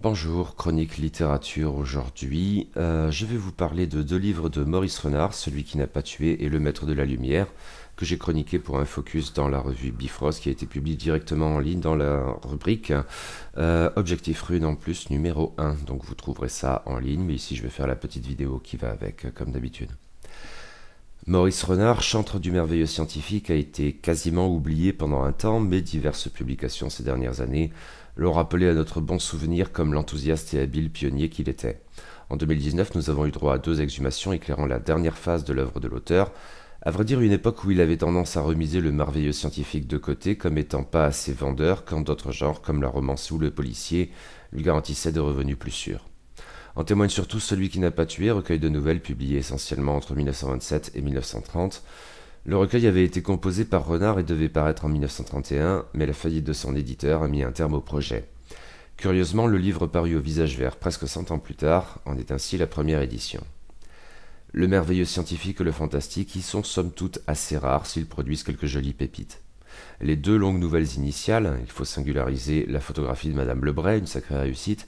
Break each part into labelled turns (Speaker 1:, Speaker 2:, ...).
Speaker 1: Bonjour, chronique littérature aujourd'hui. Je vais vous parler de deux livres de Maurice Renard, Celui qui n'a pas tué et Le Maître de la Lumière, que j'ai chroniqué pour un focus dans la revue Bifrost qui a été publiée directement en ligne dans la rubrique Objectif Rune en plus numéro 1. Donc vous trouverez ça en ligne, mais ici je vais faire la petite vidéo qui va avec, comme d'habitude. Maurice Renard, chantre du merveilleux scientifique, a été quasiment oublié pendant un temps, mais diverses publications ces dernières années l'ont rappelé à notre bon souvenir comme l'enthousiaste et habile pionnier qu'il était. En 2019, nous avons eu droit à deux exhumations éclairant la dernière phase de l'œuvre de l'auteur, à vrai dire une époque où il avait tendance à remiser le merveilleux scientifique de côté comme étant pas assez vendeur quand d'autres genres comme la romance ou le policier lui garantissaient des revenus plus sûrs. En témoigne surtout Celui qui n'a pas tué, recueil de nouvelles publié essentiellement entre 1927 et 1930. Le recueil avait été composé par Renard et devait paraître en 1931, mais la faillite de son éditeur a mis un terme au projet. Curieusement, le livre parut au visage vert presque 100 ans plus tard en est ainsi la première édition. Le merveilleux scientifique et le fantastique y sont somme toute assez rares s'ils produisent quelques jolies pépites. Les deux longues nouvelles initiales, il faut singulariser La photographie de Madame Lebray, une sacrée réussite,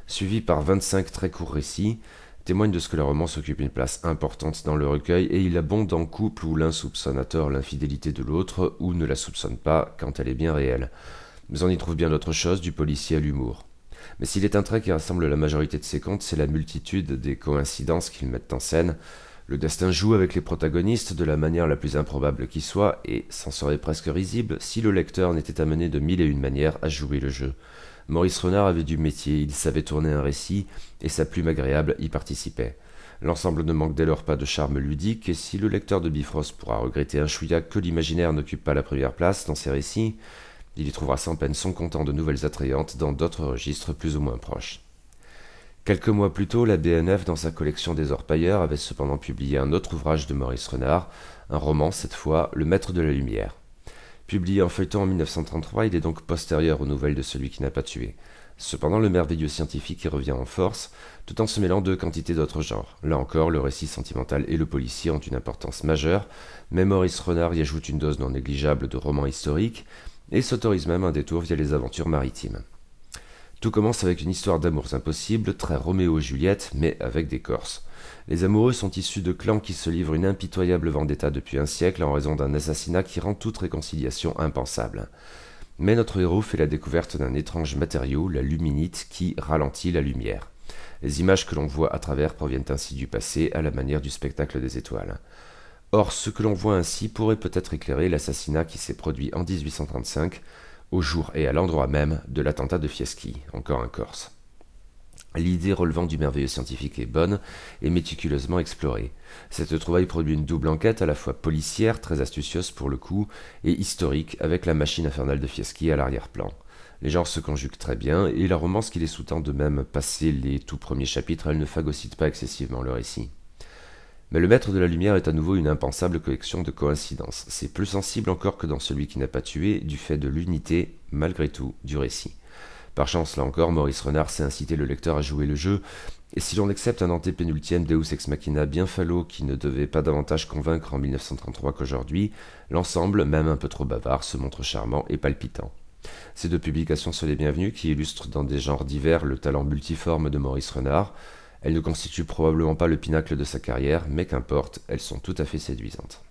Speaker 1: suivies par 25 très courts récits, témoigne de ce que la romance occupe une place importante dans le recueil et il abonde en couple où l'un soupçonne à tort l'infidélité de l'autre ou ne la soupçonne pas quand elle est bien réelle. Mais on y trouve bien d'autres choses, du policier à l'humour. Mais s'il est un trait qui rassemble la majorité de ses contes, c'est la multitude des coïncidences qu'ils mettent en scène. Le destin joue avec les protagonistes de la manière la plus improbable qui soit, et s'en serait presque risible si le lecteur n'était amené de mille et une manières à jouer le jeu. Maurice Renard avait du métier, il savait tourner un récit, et sa plume agréable y participait. L'ensemble ne manque dès lors pas de charme ludique, et si le lecteur de Bifrost pourra regretter un chouïa que l'imaginaire n'occupe pas la première place dans ses récits, il y trouvera sans peine son comptant de nouvelles attrayantes dans d'autres registres plus ou moins proches. Quelques mois plus tôt, la BNF, dans sa collection des Orpailleurs, avait cependant publié un autre ouvrage de Maurice Renard, un roman cette fois, Le Maître de la Lumière. Publié en feuilleton en 1933, il est donc postérieur aux nouvelles de Celui qui n'a pas tué. Cependant, le merveilleux scientifique y revient en force, tout en se mêlant de quantité d'autres genres. Là encore, le récit sentimental et le policier ont une importance majeure, mais Maurice Renard y ajoute une dose non négligeable de roman historique, et s'autorise même un détour via les aventures maritimes. Tout commence avec une histoire d'amours impossibles, très Roméo et Juliette, mais avec des Corses. Les amoureux sont issus de clans qui se livrent une impitoyable vendetta depuis un siècle en raison d'un assassinat qui rend toute réconciliation impensable. Mais notre héros fait la découverte d'un étrange matériau, la luminite, qui ralentit la lumière. Les images que l'on voit à travers proviennent ainsi du passé, à la manière du spectacle des étoiles. Or, ce que l'on voit ainsi pourrait peut-être éclairer l'assassinat qui s'est produit en 1835, au jour et à l'endroit même de l'attentat de Fieschi, encore un Corse. L'idée relevant du merveilleux scientifique est bonne et méticuleusement explorée. Cette trouvaille produit une double enquête à la fois policière, très astucieuse pour le coup, et historique, avec la machine infernale de Fieschi à l'arrière-plan. Les genres se conjuguent très bien, et la romance qui les sous-tend de même passer les tout premiers chapitres, elle ne phagocyte pas excessivement le récit. Mais le Maître de la Lumière est à nouveau une impensable collection de coïncidences. C'est plus sensible encore que dans Celui qui n'a pas tué, du fait de l'unité, malgré tout, du récit. Par chance, là encore, Maurice Renard sait inciter le lecteur à jouer le jeu, et si l'on accepte un antépénultième Deus Ex Machina bien falot qui ne devait pas davantage convaincre en 1933 qu'aujourd'hui, l'ensemble, même un peu trop bavard, se montre charmant et palpitant. Ces deux publications sont les bienvenues qui illustrent dans des genres divers le talent multiforme de Maurice Renard. Elles ne constituent probablement pas le pinacle de sa carrière, mais qu'importe, elles sont tout à fait séduisantes.